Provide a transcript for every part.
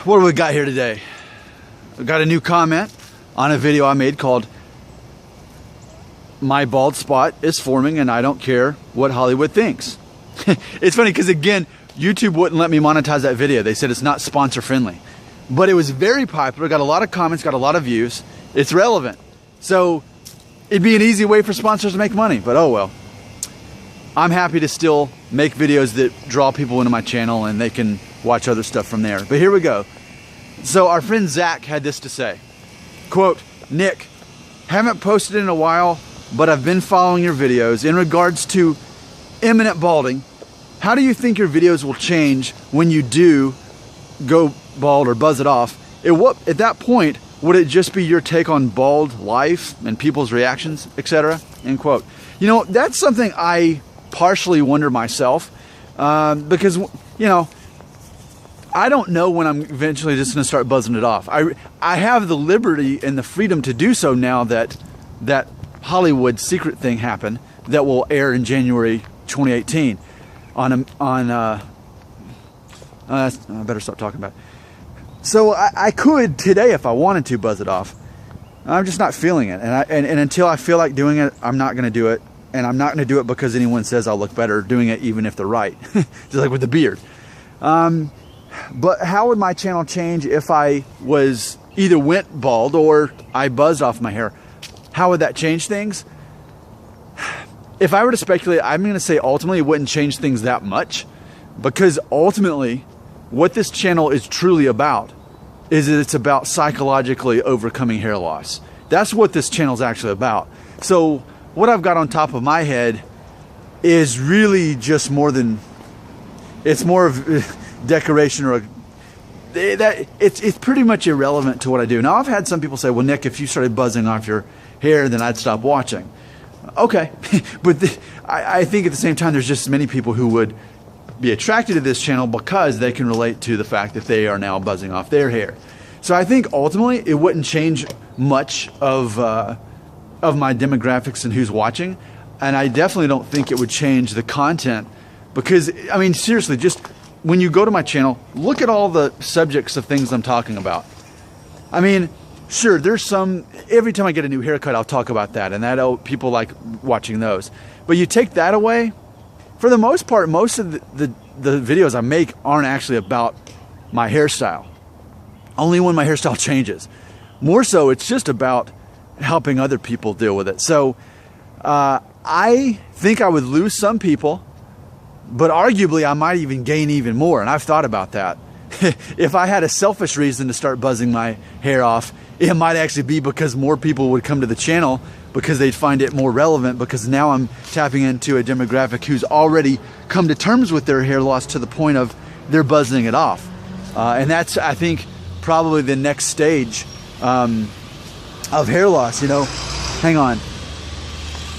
What do we got here today? We got a new comment on a video I made called "My Bald Spot is Forming and I Don't Care What Hollywood Thinks." It's funny because, again, YouTube wouldn't let me monetize that video. They said it's not sponsor friendly. But it was very popular, got a lot of comments, got a lot of views. It's relevant. So it'd be an easy way for sponsors to make money, but oh well. I'm happy to still make videos that draw people into my channel and they can watch other stuff from there. But here we go. So our friend Zach had this to say. Quote, "Nick, haven't posted in a while, but I've been following your videos. In regards to imminent balding, how do you think your videos will change when you do go bald or buzz it off? At that point, would it just be your take on bald life and people's reactions, etc.?" End quote. You know, that's something I partially wonder myself, because, you know, I don't know when I'm eventually just going to start buzzing it off. I have the liberty and the freedom to do so now that that Hollywood secret thing happened that will air in January 2018 I better stop talking about it. So I could today if I wanted to buzz it off. I'm just not feeling it, and until I feel like doing it, I'm not going to do it. And I'm not going to do it because anyone says I'll look better doing it, even if they're right. Just like with the beard. But how would my channel change if I was either went bald or I buzzed off my hair? How would that change things? If I were to speculate, I'm going to say ultimately it wouldn't change things that much, because ultimately what this channel is truly about is that it's about psychologically overcoming hair loss. That's what this channel is actually about. So what I've got on top of my head is really just more than, it's more of decoration, or it's pretty much irrelevant to what I do. Now, I've had some people say, well, Nick, if you started buzzing off your hair, then I'd stop watching. Okay, but I think at the same time, there's just as many people who would be attracted to this channel because they can relate to the fact that they are now buzzing off their hair. So I think ultimately it wouldn't change much of my demographics and who's watching, and I definitely don't think it would change the content, because, I mean, seriously, just when you go to my channel, look at all the subjects of things I'm talking about. I mean, sure, there's some, every time I get a new haircut, I'll talk about that, and that people like watching those. But you take that away, for the most part, most of the videos I make aren't actually about my hairstyle. Only when my hairstyle changes. More so, it's just about helping other people deal with it. So I think I would lose some people, but arguably I might even gain even more, and I've thought about that. If I had a selfish reason to start buzzing my hair off, it might actually be because more people would come to the channel because they'd find it more relevant, because now I'm tapping into a demographic who's already come to terms with their hair loss to the point of they're buzzing it off. And that's, I think, probably the next stage of hair loss, you know. Hang on.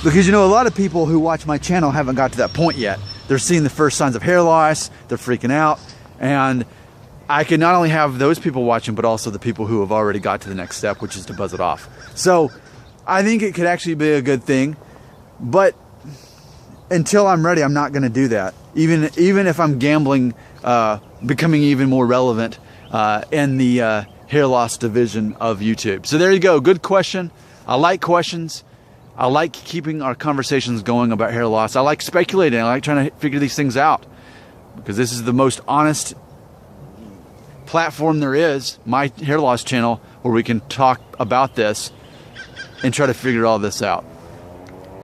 Because, you know, a lot of people who watch my channel haven't got to that point yet. They're seeing the first signs of hair loss, they're freaking out, and I can not only have those people watching, but also the people who have already got to the next step, which is to buzz it off. So I think it could actually be a good thing, but until I'm ready, I'm not going to do that. Even if I'm gambling, becoming even more relevant in the hair loss division of YouTube. So there you go. Good question. I like questions. I like keeping our conversations going about hair loss. I like speculating. I like trying to figure these things out, because this is the most honest platform there is, my hair loss channel, where we can talk about this and try to figure all this out.